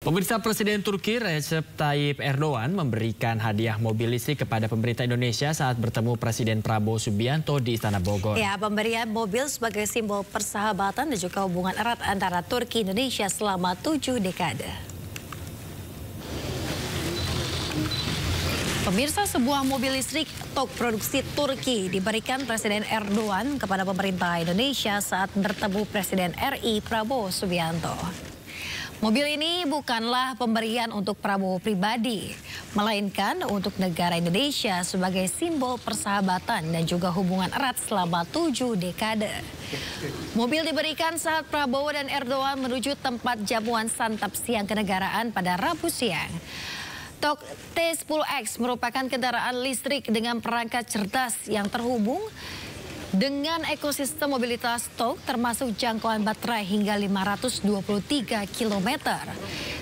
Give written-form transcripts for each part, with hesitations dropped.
Pemirsa, Presiden Turki Recep Tayyip Erdogan memberikan hadiah mobil listrik kepada pemerintah Indonesia saat bertemu Presiden Prabowo Subianto di Istana Bogor. Ya, pemberian mobil sebagai simbol persahabatan dan juga hubungan erat antara Turki Indonesia selama 7 dekade. Pemirsa, sebuah mobil listrik tok produksi Turki diberikan Presiden Erdogan kepada pemerintah Indonesia saat bertemu Presiden RI Prabowo Subianto. Mobil ini bukanlah pemberian untuk Prabowo pribadi, melainkan untuk negara Indonesia sebagai simbol persahabatan dan juga hubungan erat selama 7 dekade. Mobil diberikan saat Prabowo dan Erdogan menuju tempat jamuan santap siang kenegaraan pada Rabu siang. Tok T10X merupakan kendaraan listrik dengan perangkat cerdas yang terhubung dengan ekosistem mobilitas Tok, termasuk jangkauan baterai hingga 523 km.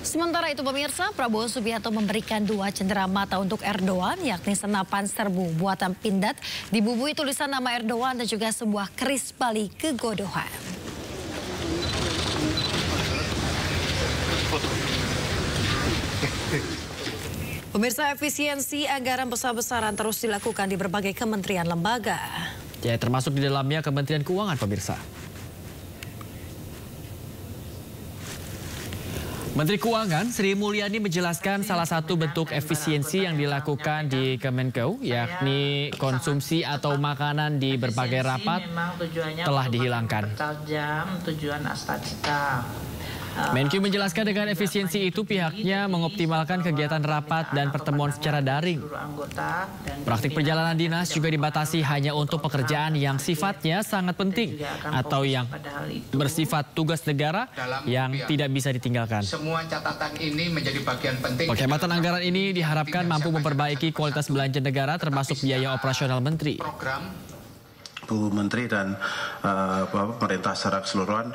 Sementara itu pemirsa, Prabowo Subianto memberikan 2 cenderamata untuk Erdogan, yakni senapan serbu buatan Pindad dibubuhi tulisan nama Erdogan dan juga sebuah keris Bali kegodohan. Pemirsa, efisiensi anggaran besar-besaran terus dilakukan di berbagai kementerian lembaga. Ya, termasuk di dalamnya Kementerian Keuangan, pemirsa. Menteri Keuangan Sri Mulyani menjelaskan salah satu bentuk efisiensi yang dilakukan di Kemenkeu, yakni konsumsi atau makanan di berbagai rapat telah dihilangkan. Menkyu menjelaskan dengan efisiensi itu pihaknya mengoptimalkan kegiatan rapat dan pertemuan secara daring. Praktik perjalanan dinas juga dibatasi hanya untuk pekerjaan yang sifatnya sangat penting atau yang bersifat tugas negara yang tidak bisa ditinggalkan. Semua catatan ini menjadi bagian penting. Penghematan anggaran ini diharapkan mampu memperbaiki kualitas belanja negara termasuk biaya operasional menteri. Bu Menteri dan pemerintah secara keseluruhan.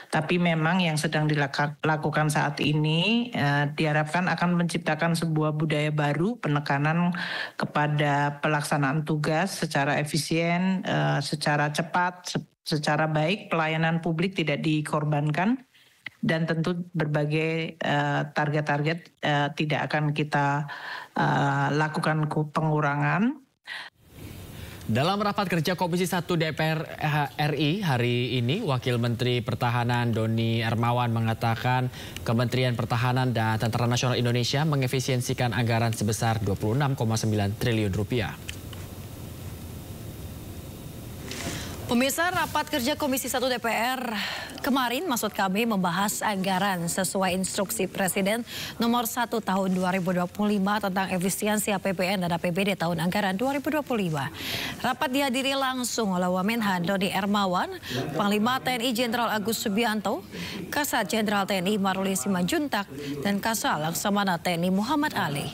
Tapi memang yang sedang dilakukan saat ini diharapkan akan menciptakan sebuah budaya baru, penekanan kepada pelaksanaan tugas secara efisien, secara cepat, secara baik, pelayanan publik tidak dikorbankan. Dan tentu berbagai target-target tidak akan kita lakukan pengurangan. Dalam rapat kerja Komisi 1 DPR RI hari ini, Wakil Menteri Pertahanan Doni Hermawan mengatakan Kementerian Pertahanan dan Tentara Nasional Indonesia mengefisiensikan anggaran sebesar 26,9 triliun rupiah. Pemirsa, rapat kerja Komisi 1 DPR kemarin membahas anggaran sesuai instruksi Presiden nomor 1 tahun 2025 tentang efisiensi APBN dan APBD tahun anggaran 2025. Rapat dihadiri langsung oleh Wamenhan Doni Hermawan, Panglima TNI Jenderal Agus Subianto, Kasat Jenderal TNI Maruli Simanjuntak, dan Kasal Laksamana TNI Muhammad Ali.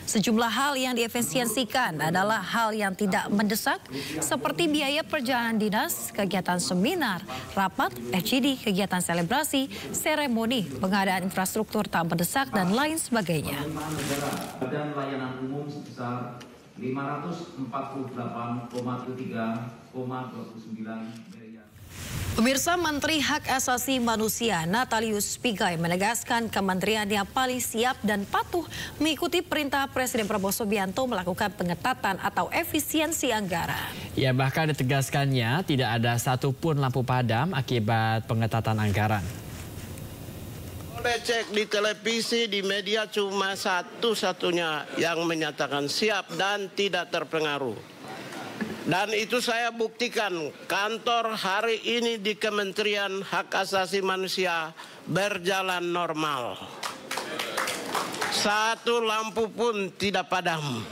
Sejumlah hal yang diefisiensikan adalah hal yang tidak mendesak seperti biaya perjalanan dinas, kegiatan seminar, rapat, FGD, kegiatan selebrasi, seremoni, pengadaan infrastruktur tak mendesak, dan lain sebagainya. Dan layanan umum sebesar 548,3,29 miliar. Pemirsa, Menteri Hak Asasi Manusia Natalius Pigai menegaskan kementeriannya paling siap dan patuh mengikuti perintah Presiden Prabowo Subianto melakukan pengetatan atau efisiensi anggaran. Ya, bahkan ditegaskannya tidak ada satupun lampu padam akibat pengetatan anggaran. Boleh cek di televisi, di media cuma satu-satunya yang menyatakan siap dan tidak terpengaruh. Dan itu saya buktikan, kantor hari ini di Kementerian Hak Asasi Manusia berjalan normal. Satu lampu pun tidak padam.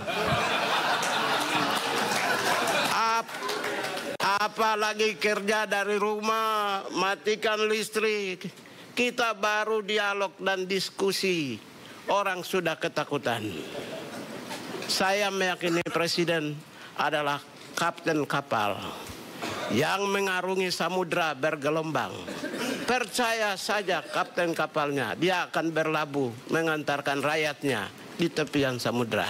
Apalagi kerja dari rumah, matikan listrik. Kita baru dialog dan diskusi, orang sudah ketakutan. Saya meyakini Presiden adalah kapten kapal yang mengarungi samudra bergelombang. Percaya saja kapten kapalnya, dia akan berlabuh mengantarkan rakyatnya di tepian samudra.